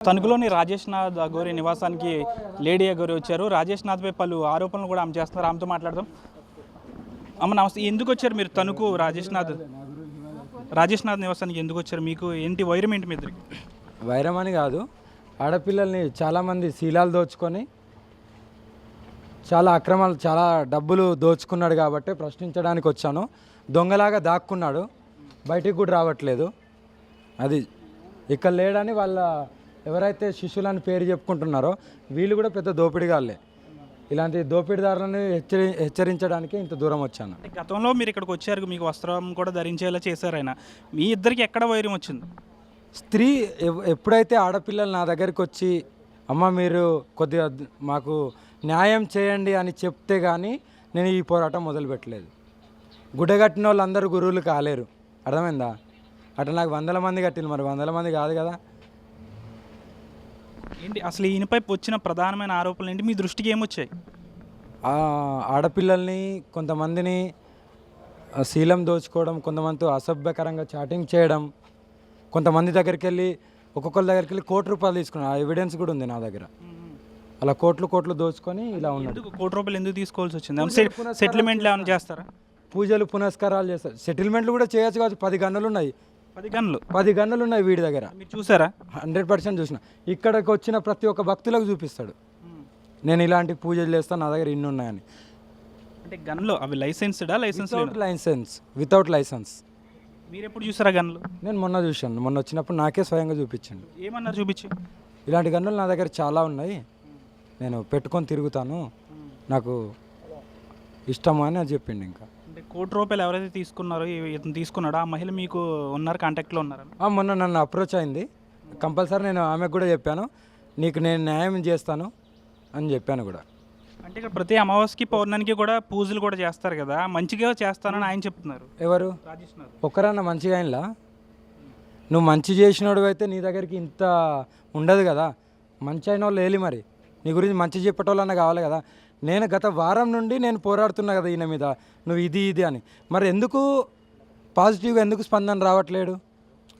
తణుకులోని రాజేష్ నాథ్ అఘోరి నివాసానికి లేడీ అఘోరి వచ్చారు. రాజేష్ నాథ్పై పలు ఆరోపణలు కూడా ఆమె చేస్తున్నారు. ఆమెతో మాట్లాడదాం. అమ్మ నమస్తే. ఎందుకు వచ్చారు మీరు తణుకు రాజేష్ నాథ్ నివాసానికి ఎందుకు వచ్చారు? మీకు ఏంటి వైరం ఏంటి మీ ఇద్దరికి? వైరం అని కాదు, ఆడపిల్లల్ని చాలామంది శీలాలు దోచుకొని చాలా అక్రమాలు చాలా డబ్బులు దోచుకున్నాడు కాబట్టి ప్రశ్నించడానికి వచ్చాను. దొంగలాగా దాక్కున్నాడు, బయటికి కూడా రావట్లేదు. అది ఇక్కడ లేడని వాళ్ళ ఎవరైతే శిష్యులని పేరు చెప్పుకుంటున్నారో వీళ్ళు కూడా పెద్ద దోపిడిగాళ్ళే. ఇలాంటి దోపిడిదారులను హెచ్చరించడానికి ఇంత దూరం వచ్చాను. గతంలో మీరు ఇక్కడికి వచ్చారు, మీకు వస్త్రం కూడా ధరించేలా చేశారు ఆయన. మీ ఇద్దరికి ఎక్కడ వైరం వచ్చింది? స్త్రీ ఎప్పుడైతే ఆడపిల్లలు నా దగ్గరికి వచ్చి అమ్మ మీరు కొద్దిగా మాకు న్యాయం చేయండి అని చెప్తే కానీ నేను ఈ పోరాటం మొదలుపెట్టలేదు. గుడ్డగట్టిన వాళ్ళందరూ గురువులు కాలేరు, అర్థమైందా? అట్లా నాకు 100 మంది కట్టింది, మరి 100 మంది కాదు కదా. ఏంటి అసలు ఈయనపై వచ్చిన ప్రధానమైన ఆరోపణలు ఏంటి? మీ దృష్టికి ఏమొచ్చాయి? ఆడపిల్లల్ని కొంతమందిని శీలం దోచుకోవడం, కొంతమందితో అసభ్యకరంగా చాటింగ్ చేయడం, కొంతమంది దగ్గరికి వెళ్ళి ఒక్కొక్కరి దగ్గరికి వెళ్ళి ₹1,00,000 తీసుకున్నాను. ఆ ఎవిడెన్స్ కూడా ఉంది నా దగ్గర. అలా కోట్లు దోచుకొని ఇలా ఉన్నాడు. ₹1,00,000 ఎందుకు తీసుకోవాల్సి వచ్చింది? సెటిల్మెంట్లు ఏమైనా చేస్తారా? పూజలు పునస్కారాలు చేస్తారు. సెటిల్మెంట్లు కూడా చేయొచ్చు కావచ్చు. 10 గన్నులు ఉన్నాయి. 10 గన్నులు ఉన్నాయి వీడి దగ్గర. మీరు చూసారా? 100% చూసిన. ఇక్కడికి వచ్చిన ప్రతి ఒక్క భక్తులకు చూపిస్తాడు, నేను ఇలాంటి పూజలు చేస్తాను, నా దగ్గర ఇన్ని ఉన్నాయని. అంటే గన్లు అవి లైసెన్స్డా? Without licence. మీరు ఎప్పుడు చూసారా గన్లు? నేను మొన్న చూశాను. మొన్న వచ్చినప్పుడు నాకే స్వయంగా చూపించండి. ఏమన్నారు చూపించి? ఇలాంటి గన్నులు నా దగ్గర చాలా ఉన్నాయి, నేను పెట్టుకొని తిరుగుతాను, నాకు ఇష్టము అని అది చెప్పిండు. ఇంకా అంటే ₹1,00,000 ఎవరైతే తీసుకున్నారో ఇతను తీసుకున్నాడో ఆ మహిళ మీకు ఉన్నారు, కాంటాక్ట్లో ఉన్నారా? మొన్న నన్ను అప్రోచ్ అయింది. కంపల్సరీ నేను ఆమెకు కూడా చెప్పాను, నీకు నేను న్యాయం చేస్తాను అని చెప్పాను కూడా. అంటే ఇక్కడ ప్రతి అమావాస్యకి పౌర్ణానికి కూడా పూజలు కూడా చేస్తారు కదా, మంచిగా చేస్తానని ఆయన చెప్తున్నారు. ఎవరు? రాజేష్ నాథ్. ఒక్కరన్నా మంచిగా ఆయనలా? నువ్వు మంచి చేసినోడు అయితే నీ దగ్గరికి ఇంత ఉండదు కదా. మంచి అయిన వాళ్ళు వేలి, మరి నీ గురించి మంచి చెప్పేటోళ్ళన్నా కావాలి కదా. నేను గత వారం నుండి నేను పోరాడుతున్నా కదా ఈయన మీద, నువ్వు ఇది అని. మరి ఎందుకు పాజిటివ్గా ఎందుకు స్పందన రావట్లేడు?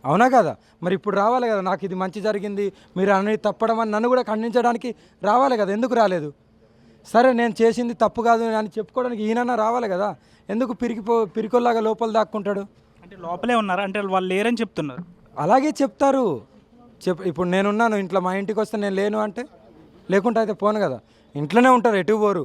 అవునా కదా? మరి ఇప్పుడు రావాలి కదా, నాకు ఇది మంచి జరిగింది మీరు అనేది తప్పడం అని నన్ను కూడా ఖండించడానికి రావాలి కదా. ఎందుకు రాలేదు? సరే నేను చేసింది తప్పు కాదు అని చెప్పుకోవడానికి ఈయనన్నా రావాలి కదా. ఎందుకు పిరికొల్లాగా లోపల దాక్కుంటాడు? అంటే లోపలే ఉన్నారా? అంటే వాళ్ళు లేరని చెప్తున్నారు. అలాగే చెప్తారు. ఇప్పుడు నేనున్నాను ఇంట్లో, మా ఇంటికి వస్తే నేను లేను అంటే, లేకుంటే అయితే పోను కదా. ఇంట్లోనే ఉంటారు, ఎటు పోరు.